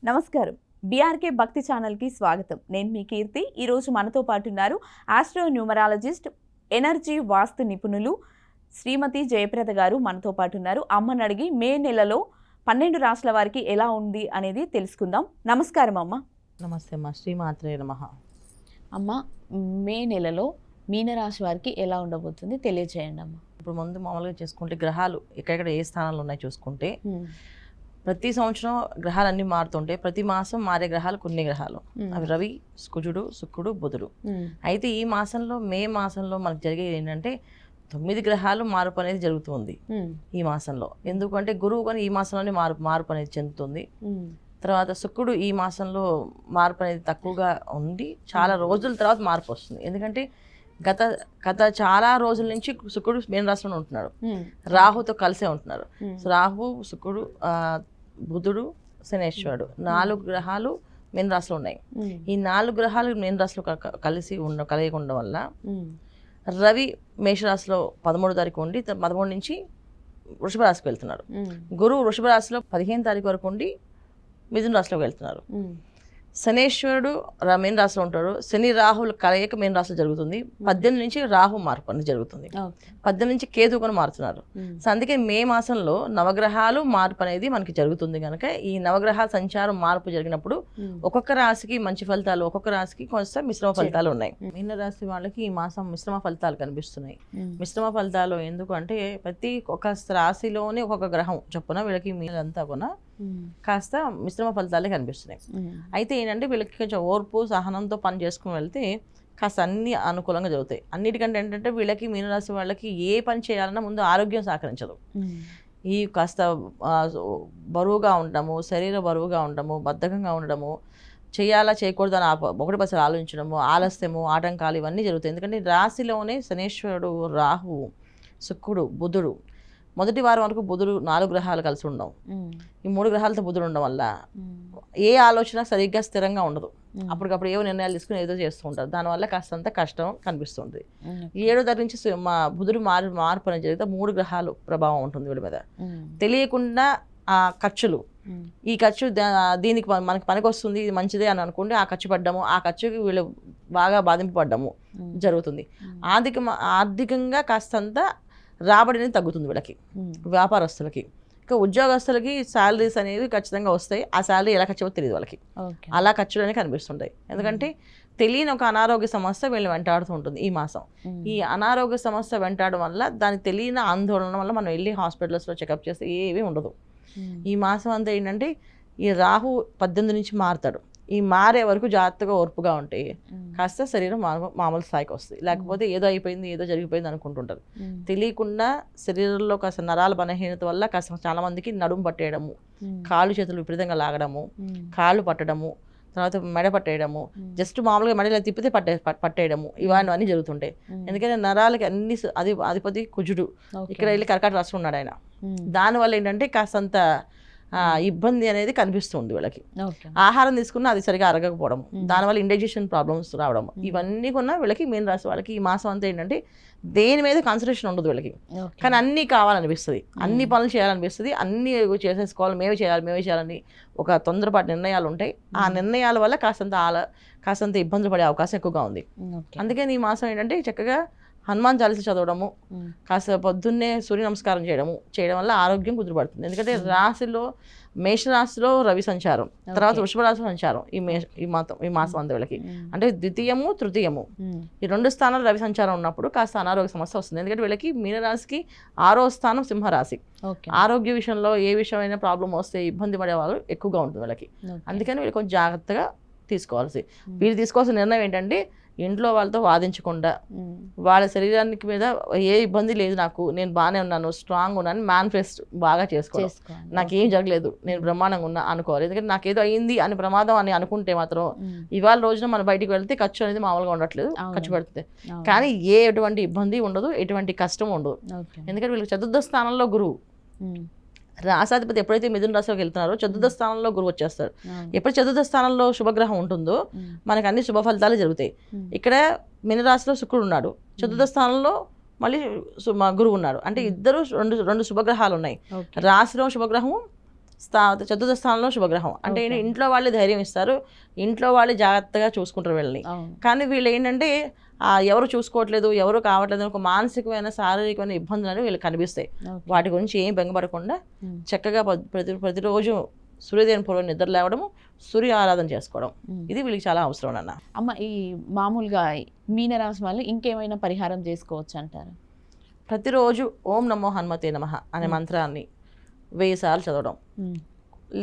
నమస్కారం. బీఆర్కే భక్తి ఛానల్కి స్వాగతం. నేను మీ కీర్తి. ఈరోజు మనతో పాటు ఉన్నారు ఆస్ట్రో న్యూమరాలజిస్ట్, ఎనర్జీ వాస్తు నిపుణులు శ్రీమతి జయప్రద గారు మనతో పాటు ఉన్నారు. అమ్మని అడిగి మే నెలలో 12 రాష్ట్రాల వారికి ఎలా ఉంది అనేది తెలుసుకుందాం. నమస్కారం అమ్మ. నమస్తే అమ్మ. శ్రీమాత్రే నమః. అమ్మ, మే నెలలో మీనరాశి వారికి ఎలా ఉండబోతుంది తెలియజేయండి అమ్మ. ఇప్పుడు ముందు మామూలుగా చేసుకుంటే గ్రహాలు ఎక్కడెక్కడ ఏ స్థానాలు ఉన్నాయి చూసుకుంటే ప్రతి సంవత్సరం గ్రహాలన్నీ మారుతుంటాయి. ప్రతి మాసం మారే గ్రహాలు కొన్ని గ్రహాలు, అవి రవి, కుజుడు, శుక్రుడు, బుధుడు. అయితే ఈ మాసంలో మే మాసంలో మనకు జరిగేది ఏంటంటే 9 గ్రహాలు మార్పు అనేది జరుగుతుంది ఈ మాసంలో. ఎందుకంటే గురువు కానీ ఈ మాసంలోనే మార్పు అనేది చెందుతుంది. తర్వాత శుక్రుడు ఈ మాసంలో మార్పు అనేది తక్కువగా ఉండి చాలా రోజుల తర్వాత మార్పు వస్తుంది. ఎందుకంటే గత చాలా రోజుల నుంచి శుక్రుడు మీన రాశిలో ఉంటున్నాడు, రాహుతో కలిసే ఉంటున్నారు. రాహు, శుక్రుడు, బుధుడు, శనేశ్వరుడు 4 గ్రహాలు మీన రాశిలో ఉన్నాయి. ఈ 4 గ్రహాలు మీన రాశిలో కలిగి ఉండడం వల్ల రవి మేషరాశిలో 13 తారీఖు ఉండి 13 నుంచి వృషభ రాశికి వెళ్తున్నారు. గురువు వృషభ రాశిలో 15 తారీఖు వరకు ఉండి మిథున రాశిలోకి వెళ్తున్నారు. శనేశ్వరుడు మీన రాశిలో ఉంటాడు. శని రాహులు కలయిక మీన రాశిలో జరుగుతుంది. 18 నుంచి రాహు మార్పు అనేది జరుగుతుంది. 18 నుంచి కేతు కొని మారుతున్నారు. సో అందుకే మే మాసంలో నవగ్రహాలు మార్పు అనేది మనకి జరుగుతుంది కనుక ఈ నవగ్రహాల సంచారం మార్పు జరిగినప్పుడు ఒక్కొక్క రాశికి మంచి ఫలితాలు, ఒక్కొక్క రాశికి కొంచెం మిశ్రమ ఫలితాలు ఉన్నాయి. మీన రాశి వాళ్ళకి ఈ మాసం మిశ్రమ ఫలితాలు కనిపిస్తున్నాయి. మిశ్రమ ఫలితాలు ఎందుకు అంటే ప్రతి ఒక్క రాశిలోనే ఒక్కొక్క గ్రహం చొప్పున వీళ్ళకి మీరంతా కూడా కాస్త మిశ్రమ ఫలితాలే కనిపిస్తున్నాయి. అయితే ఏంటంటే వీళ్ళకి కొంచెం ఓర్పు సహనంతో పని చేసుకుని వెళ్తే కాస్త అన్ని అనుకూలంగా జరుగుతాయి. అన్నిటికంటే ఏంటంటే వీళ్ళకి మీనరాశి వాళ్ళకి ఏ పని చేయాలన్నా ముందు ఆరోగ్యం సహకరించదు. ఈ కాస్త బరువుగా ఉండడము, శరీర బరువుగా ఉండడము, బద్ధకంగా ఉండడము, చేయాలా చేయకూడదు అని ఒకటి పసలు ఆలోచించడము, ఆలస్యము, ఆటంకాలు ఇవన్నీ జరుగుతాయి. ఎందుకంటే రాశిలోనే శనేశ్వరుడు, రాహు, శుక్రుడు, బుధుడు మొదటి వారం వరకు బుధుడు 4 గ్రహాలు కలిసి ఉండవు. ఈ 3 గ్రహాలతో బుధుడు ఉండడం వల్ల ఏ ఆలోచన సరిగ్గా స్థిరంగా ఉండదు. అప్పటికప్పుడు ఏవో నిర్ణయాలు తీసుకుని ఏదో చేస్తూ ఉంటారు. దానివల్ల కాస్తంత కష్టం కనిపిస్తుంది. 7వ తారీఖు నుంచి బుధుడు మార్పు అనేది జరిగితే 3 గ్రహాలు ప్రభావం ఉంటుంది వీడి మీద. తెలియకుండా ఆ ఖర్చులు, ఈ ఖర్చు దీనికి మనకి పనికి వస్తుంది, ఇది మంచిదే అని అనుకుంటే ఆ ఖర్చు పడ్డము, ఆ ఖర్చుకి వీళ్ళు బాగా బాధింపబడ్డము జరుగుతుంది. ఆర్థికంగా కాస్తంత రాబడిని తగ్గుతుంది వీళ్ళకి, వ్యాపారస్తులకి. ఇంకా ఉద్యోగస్తులకి శాలరీస్ అనేవి ఖచ్చితంగా వస్తాయి. ఆ శాలరీ ఎలా ఖర్చు తెలియదు వాళ్ళకి, అలా ఖర్చులనే కనిపిస్తుంటాయి. ఎందుకంటే తెలియని ఒక అనారోగ్య సమస్య వీళ్ళు వెంటాడుతూ ఉంటుంది ఈ మాసం. ఈ అనారోగ్య సమస్య వెంటాడడం వల్ల దానికి తెలియని ఆందోళన వల్ల మనం వెళ్ళి హాస్పిటల్స్లో చెకప్ చేస్తే ఏమీ ఉండదు. ఈ మాసం అంతా ఏంటంటే ఈ రాహు 18 నుంచి మారుతాడు. ఈ మారే వరకు జాగ్రత్తగా ఓర్పుగా ఉంటాయి, కాస్త శరీరం మామూలు స్థాయికి వస్తుంది. లేకపోతే ఏదో అయిపోయింది, ఏదో జరిగిపోయింది అనుకుంటుంటారు. తెలియకుండా శరీరంలో కాస్త నరాల బలహీనత వల్ల కాస్త చాలా మందికి నడుము పట్టేయడము, కాళ్ళు చేతులు విపరీతంగా లాగడము, కాళ్ళు పట్టడము, తర్వాత మెడ పట్టేయడము, జస్ట్ మామూలుగా మెడలో తిప్పితే పట్టేయడము, ఇవన్నీ జరుగుతుంటాయి. ఎందుకంటే నరాలకి అన్ని అధిపతి కుజుడు ఇక్కడ వెళ్ళి కర్కాట రాష్ట్రం ఉన్నాడు ఆయన. దానివల్ల ఏంటంటే కాస్తంత ఇబ్బంది అనేది కనిపిస్తుంది వీళ్ళకి. ఆహారం తీసుకున్నా అది సరిగా అరగకపోవడం, దానివల్ల ఇండైజెషన్ ప్రాబ్లమ్స్ రావడం, ఇవన్నీ కూడా వీళ్ళకి మీన రాశి వాళ్ళకి ఈ మాసం అంతా ఏంటంటే దేని మీద కాన్సన్ట్రేషన్ ఉండదు వీళ్ళకి. కానీ అన్నీ కావాలనిపిస్తుంది, అన్ని పనులు చేయాలనిపిస్తుంది, అన్నీ చేసేసుకోవాలి, మేమే చేయాలని ఒక తొందరపాటు నిర్ణయాలు ఉంటాయి. ఆ నిర్ణయాల వల్ల కాస్తంత ఇబ్బందులు పడే అవకాశం ఎక్కువగా ఉంది. అందుకని ఈ మాసం ఏంటంటే చక్కగా హనుమాన్ చాలీస చదవడము, కాస్త పొద్దున్నే సూర్య నమస్కారం చేయడం వల్ల ఆరోగ్యం కుదురుపడుతుంది. ఎందుకంటే రాశిలో మేషరాశిలో రవి సంచారం, తర్వాత వృషభ రాశి సంచారం ఈ మాసం అంతా వీళ్ళకి అంటే ద్వితీయము, తృతీయము ఈ 2 స్థానాలు రవి సంచారం ఉన్నప్పుడు కాస్త అనారోగ్య సమస్య వస్తుంది. ఎందుకంటే వీళ్ళకి మీనరాశికి 6వ స్థానం సింహరాశి. ఆరోగ్య విషయంలో ఏ విషయమైనా ప్రాబ్లం వస్తే ఇబ్బంది పడే వాళ్ళు ఎక్కువగా ఉంటుంది వీళ్ళకి. అందుకని వీళ్ళు కొంచెం జాగ్రత్తగా వీళ్ళు తీసుకోవాల్సిన నిర్ణయం ఏంటంటే ఇంట్లో వాళ్ళతో వాదించకుండా వాళ్ళ శరీరానికి మీద ఏ ఇబ్బంది లేదు, నేను బాగానే ఉన్నాను, స్ట్రాంగ్ ఉన్నాను, మేనిఫెస్ట్ బాగా చేసుకోవాలి. నాకేం జరగలేదు, నేను బ్రహ్మాండంగా ఉన్నా అనుకోవాలి. ఎందుకంటే నాకేదో అయింది అని ప్రమాదం అని అనుకుంటే మాత్రం ఇవాళ రోజున మనం బయటికి వెళ్తే ఖర్చు అనేది మామూలుగా ఉండట్లేదు, ఖర్చు పెడుతుంది. కానీ ఎటువంటి ఇబ్బంది ఉండదు, ఎటువంటి కష్టం ఉండదు. ఎందుకంటే వీళ్ళకి 4వ స్థానంలో గురువు, రాశాధిపతి ఎప్పుడైతే మిథున రాశిలోకి వెళ్తున్నారో 4వ స్థానంలో గురువు వచ్చేస్తారు. ఎప్పుడు 4వ స్థానంలో శుభగ్రహం ఉంటుందో మనకు అన్ని శుభ ఫలితాలు జరుగుతాయి. ఇక్కడ మీనరాశిలో శుక్రుడు ఉన్నాడు, 4వ స్థానంలో మళ్ళీ గురువు ఉన్నాడు. అంటే ఇద్దరు రెండు శుభగ్రహాలు ఉన్నాయి. రాశిలో శుభగ్రహము, చతుర్థ స్థానంలో శుభగ్రహం అంటే Okay. ఇంట్లో వాళ్ళే ధైర్యం ఇస్తారు, ఇంట్లో వాళ్ళు జాగ్రత్తగా చూసుకుంటారు వీళ్ళని. అవును. కానీ వీళ్ళు ఏంటంటే ఎవరు చూసుకోవట్లేదు, ఎవరు కావట్లేదు అని ఒక మానసికమైన శారీరకమైన ఇబ్బందులు అనేవి వీళ్ళకి కనిపిస్తాయి. Okay. వాటి గురించి ఏం బెంగపడకుండా Hmm. చక్కగా ప్రతిరోజు సూర్యోదయం పూర్వం నిద్ర లేవడము, సూర్య ఆరాధన చేసుకోవడం, Hmm. ఇది వీళ్ళకి చాలా అవసరం అన్న. అమ్మ, ఈ మామూలుగా మీనరాశి వాళ్ళు ఇంకేమైనా పరిహారం చేసుకోవచ్చు అంటారు? ప్రతిరోజు ఓం నమో హనుమతే నమః అనే మంత్రాన్ని 1000 సార్లు చదవడం,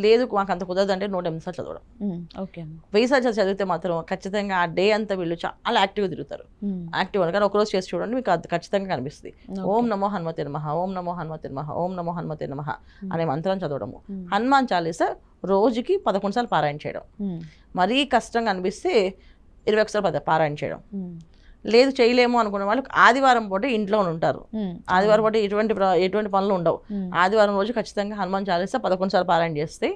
లేదు మాకు అంత కుదరదంటే 108 సార్లు చదవడం. ఓకే అమ్మ. 1000 సార్లు చదివితే మాత్రం ఖచ్చితంగా ఆ డే అంతా వీళ్ళు చాలా యాక్టివ్గా తిరుగుతారు. యాక్టివ్ అని కానీ ఒకరోజు చేసి చూడండి, మీకు అది ఖచ్చితంగా కనిపిస్తుంది. ఓం నమో హనుమతే నమః, ఓం నమో హనుమతే నమః, ఓం నమో హనుమతే నమః అనే మంత్రం చదవడము. హనుమాన్ చాలీసా రోజుకి 11 సార్లు పారాయణ చేయడం. మరీ కష్టంగా అనిపిస్తే 21 సార్లు పారాయణ చేయడం. లేదు చేయలేము అనుకున్న వాళ్ళు ఆదివారం పూట ఇంట్లో ఉంటారు, ఆదివారం పూట ఎటువంటి పనులు ఉండవు, ఆదివారం రోజు ఖచ్చితంగా హనుమాన్ చాలీసా 11 సార్లు పారాయణ చేస్తే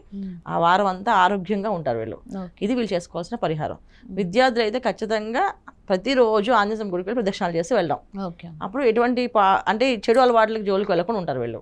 ఆ వారం అంతా ఆరోగ్యంగా ఉంటారు వీళ్ళు. ఇది వీళ్ళు చేసుకోవాల్సిన పరిహారం. విద్యార్థులు అయితే ఖచ్చితంగా ప్రతిరోజు ఆంజనేయ స్వామి గుడికి వెళ్ళి ప్రదక్షిణాలు చేసి వెళ్ళడం. ఓకే. అప్పుడు ఎటువంటి అంటే చెడు అలవాట్లకి జోలికి వెళ్ళకుండా ఉంటారు వీళ్ళు.